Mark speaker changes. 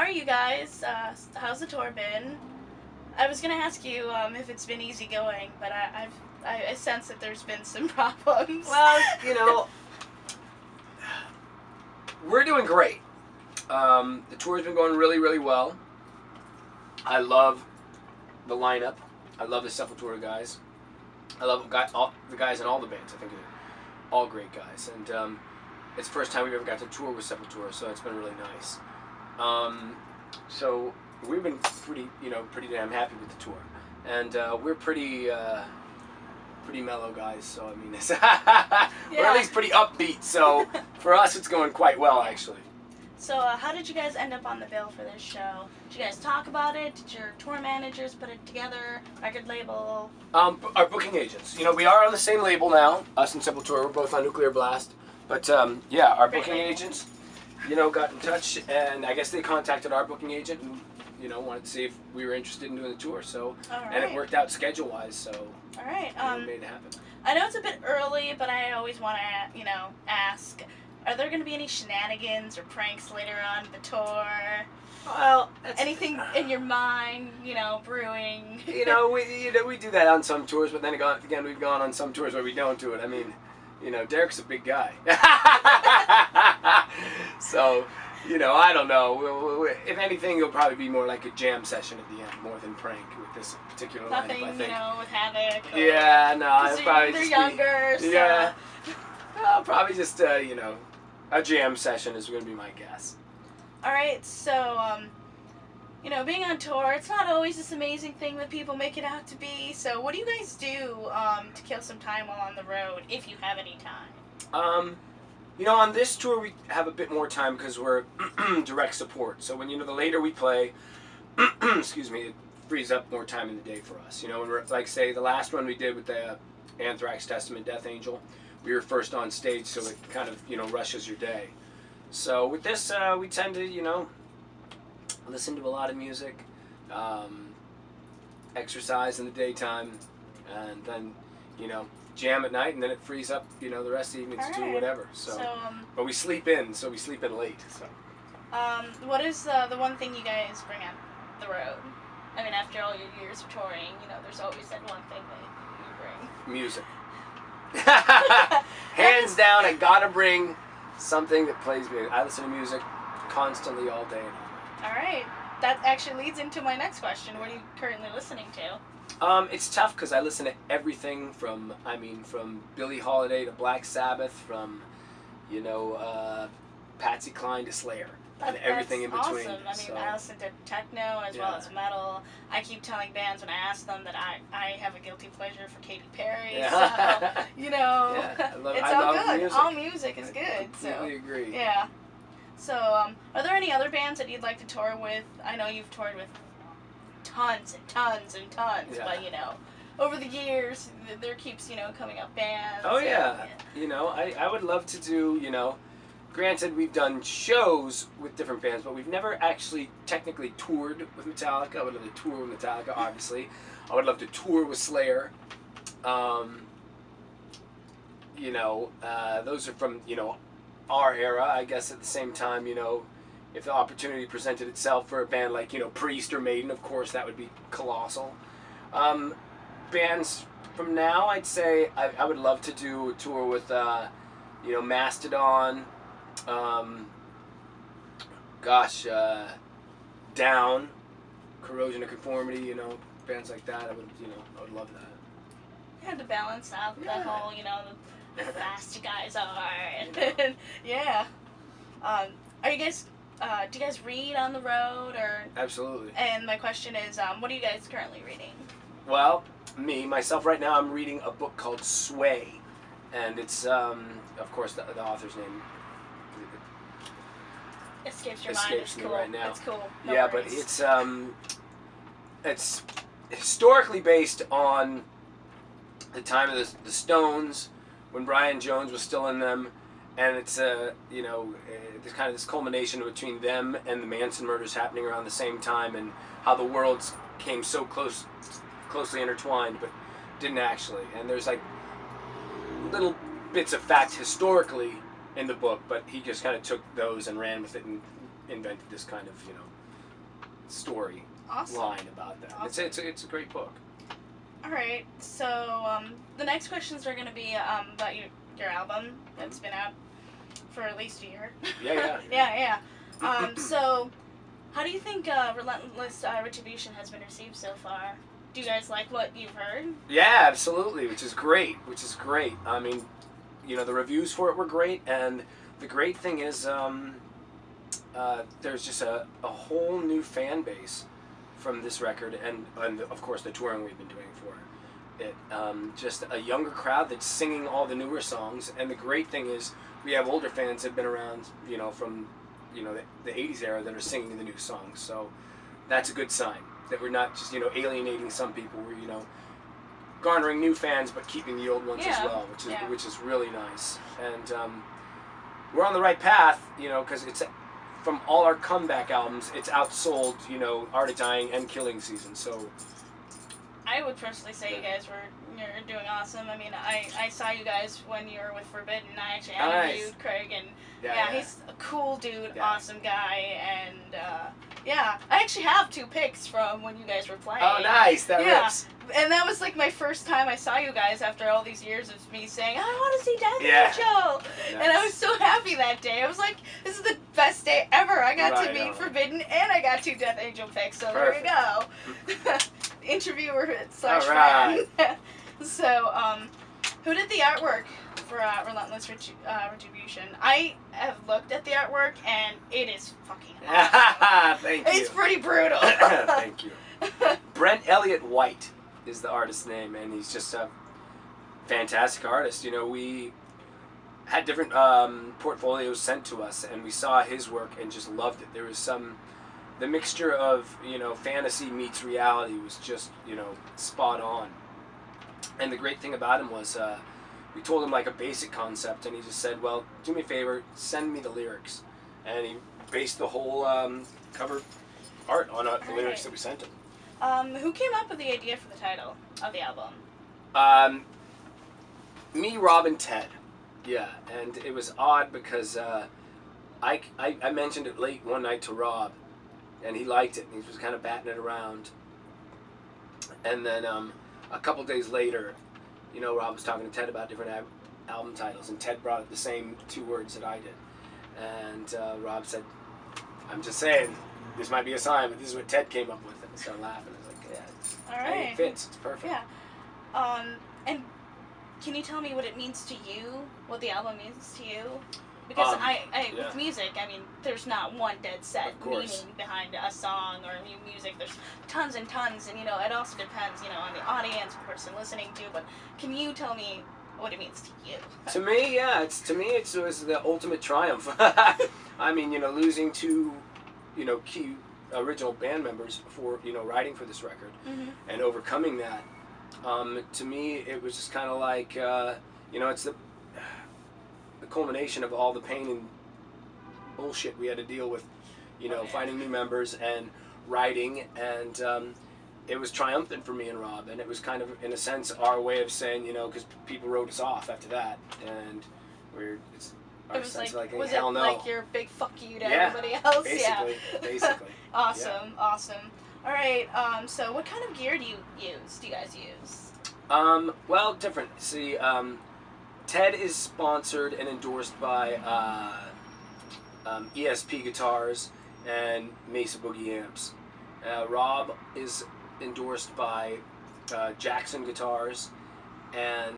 Speaker 1: are you guys? How's the tour been? I was gonna ask you if it's been easy going, but I sense that there's been some problems.
Speaker 2: Well, we're doing great. The tour's been going really, really well. I love the lineup. I love the Sepultura guys. I love the guys in all the bands. I think they're all great guys. And it's the first time we've ever got to tour with Sepultura, so it's been really nice. So we've been pretty damn happy with the tour. And we're pretty mellow guys, so I mean, we're at least pretty upbeat. So for us, it's going quite well, actually.
Speaker 1: So how did you guys end up on the bill for this show? Did you guys talk about it? Did your tour managers put it together? Record label?
Speaker 2: Our booking agents. We are on the same label now. Us and Sepultura, we're both on Nuclear Blast. But yeah, our booking agents, got in touch, and I guess they contacted our booking agent and wanted to see if we were interested in doing the tour. So and it worked out schedule-wise. So
Speaker 1: all right,
Speaker 2: we made it happen.
Speaker 1: I know it's a bit early, but I always want to ask. Are there going to be any shenanigans or pranks later on in the tour?
Speaker 2: Well,
Speaker 1: anything in your mind, brewing?
Speaker 2: We do that on some tours, but then again, we've gone on some tours where we don't do it. I mean, Derek's a big guy, so I don't know. If anything, it'll probably be more like a jam session at the end, more than prank with this particular lineup, I think.
Speaker 1: With Havoc.
Speaker 2: Yeah, no, it's probably
Speaker 1: they're
Speaker 2: just
Speaker 1: younger. So.
Speaker 2: Yeah, probably just a jam session is going to be my guess.
Speaker 1: All right, so being on tour, it's not always this amazing thing that people make it out to be. So what do you guys do to kill some time while on the road, if you have any time?
Speaker 2: On this tour we have a bit more time because we're direct support. So when the later we play, excuse me, it frees up more time in the day for us. When we're, like, say, the last one we did with the Anthrax, Testament, Death Angel, we were first on stage, so it kind of rushes your day. So with this, we tend to listen to a lot of music, exercise in the daytime, and then jam at night, and then it frees up the rest of the evening to do whatever. So but we sleep in, late. So
Speaker 1: what is the one thing you guys bring on the road? I mean, after all your years of touring, there's always that one thing that you bring.
Speaker 2: Music. Hands down, I gotta bring something that plays music. I listen to music constantly all day and all night.
Speaker 1: All right. That actually leads into my next question. What are you currently listening to?
Speaker 2: It's tough because I listen to everything from Billie Holiday to Black Sabbath, from Patsy Cline to Slayer. And everything in between.
Speaker 1: Awesome. I mean, I listen to techno as well as metal. I keep telling bands when I ask them that I have a guilty pleasure for Katy Perry.
Speaker 2: Yeah.
Speaker 1: So,
Speaker 2: I
Speaker 1: all
Speaker 2: love
Speaker 1: good.
Speaker 2: music.
Speaker 1: All music is good.
Speaker 2: I completely agree.
Speaker 1: Yeah. So, are there any other bands that you'd like to tour with? I know you've toured with tons and tons and tons, but over the years, there keeps coming up bands.
Speaker 2: Oh yeah. I would love to do Granted, we've done shows with different bands, but we've never actually technically toured with Metallica. I would love to tour with Metallica, obviously. I would love to tour with Slayer. Those are from, our era. I guess at the same time, if the opportunity presented itself for a band like, Priest or Maiden, of course, that would be colossal. Bands from now, I'd say I would love to do a tour with, Mastodon. Down, Corrosion of Conformity, bands like that. I would love that.
Speaker 1: You had to balance out the whole, the fast you guys are. Yeah. Are you guys? Do you guys read on the road or?
Speaker 2: Absolutely.
Speaker 1: And my question is, what are you guys currently reading?
Speaker 2: Well, myself, right now, I'm reading a book called Sway, and it's, of course, the author's name.
Speaker 1: Escapes your mind. It's cool.
Speaker 2: Right now.
Speaker 1: It's cool.
Speaker 2: No worries. But it's historically based on the time of the Stones, when Brian Jones was still in them, and it's there's kind of this culmination between them and the Manson murders happening around the same time, and how the worlds came so closely intertwined, but didn't actually. And there's like little bits of fact historically in the book, but he just kind of took those and ran with it and invented this kind of, story
Speaker 1: Awesome.
Speaker 2: line about that.
Speaker 1: Awesome.
Speaker 2: It's a great book.
Speaker 1: All right. So the next questions are going to be about your album that's been out for at least a year.
Speaker 2: Yeah.
Speaker 1: yeah. So how do you think Relentless Retribution has been received so far? Do you guys like what you've heard?
Speaker 2: Yeah, absolutely, which is great. I mean, the reviews for it were great, and the great thing is there's just a whole new fan base from this record, and of course the touring we've been doing for it. Just a younger crowd that's singing all the newer songs, and the great thing is we have older fans that have been around, from the 80s era that are singing the new songs. So that's a good sign that we're not just alienating some people. We're garnering new fans but keeping the old ones as well, which is really nice. And we're on the right path, because it's from all our comeback albums, it's outsold Art of Dying and Killing Season. So
Speaker 1: I would personally say you guys you're doing awesome. I mean, I saw you guys when you were with Forbidden. I actually interviewed Craig, and he's a cool dude, awesome guy, and I actually have 2 pics from when you guys were playing.
Speaker 2: Oh, nice, that rips.
Speaker 1: And that was like my first time I saw you guys after all these years of me saying, I want to see Death Angel. Nice. And I was so happy that day. I was like, this is the best day ever. I got to meet Forbidden, and I got 2 Death Angel pics, so there you go. Interviewer / friend. So, who did the artwork for Relentless Retribution? I have looked at the artwork, and it is fucking awesome.
Speaker 2: Thank you.
Speaker 1: It's pretty brutal.
Speaker 2: Thank you. Brent Elliott White is the artist's name, and he's just a fantastic artist. We had different portfolios sent to us, and we saw his work and just loved it. There was the mixture of fantasy meets reality was just spot on. And the great thing about him was we told him like a basic concept, and he just said, well, do me a favor, send me the lyrics. And he based the whole cover art on the lyrics that we sent him.
Speaker 1: Who came up with the idea for the title of the album?
Speaker 2: Me, Rob, and Ted. Yeah, and it was odd because I mentioned it late one night to Rob, and he liked it, and he was kind of batting it around. And then a couple days later, Rob was talking to Ted about different album titles, and Ted brought up the same 2 words that I did. And Rob said, I'm just saying, this might be a sign, but this is what Ted came up with. And I started laughing. I was like, yeah,
Speaker 1: all right.
Speaker 2: It fits. It's perfect.
Speaker 1: Yeah. And can you tell me what it means to you, what the album means to you? Because with music, I mean, there's not one dead set meaning behind a song or new music. There's tons and tons, and it also depends, on the audience, the person listening to. But can you tell me what it means to you?
Speaker 2: To me, yeah, it was the ultimate triumph. I mean, losing 2, key original band members for writing for this record, and overcoming that. To me, it was just kind of like it's the culmination of all the pain and bullshit we had to deal with, finding new members and writing, and it was triumphant for me and Rob, and it was kind of, in a sense, our way of saying, because people wrote us off after that, and our sense like hell no.
Speaker 1: Like your big fuck you to everybody else?
Speaker 2: Basically.
Speaker 1: Awesome. All right, so what kind of gear do you guys use?
Speaker 2: Well, different. See, Ted is sponsored and endorsed by ESP guitars and Mesa Boogie amps. Rob is endorsed by Jackson guitars and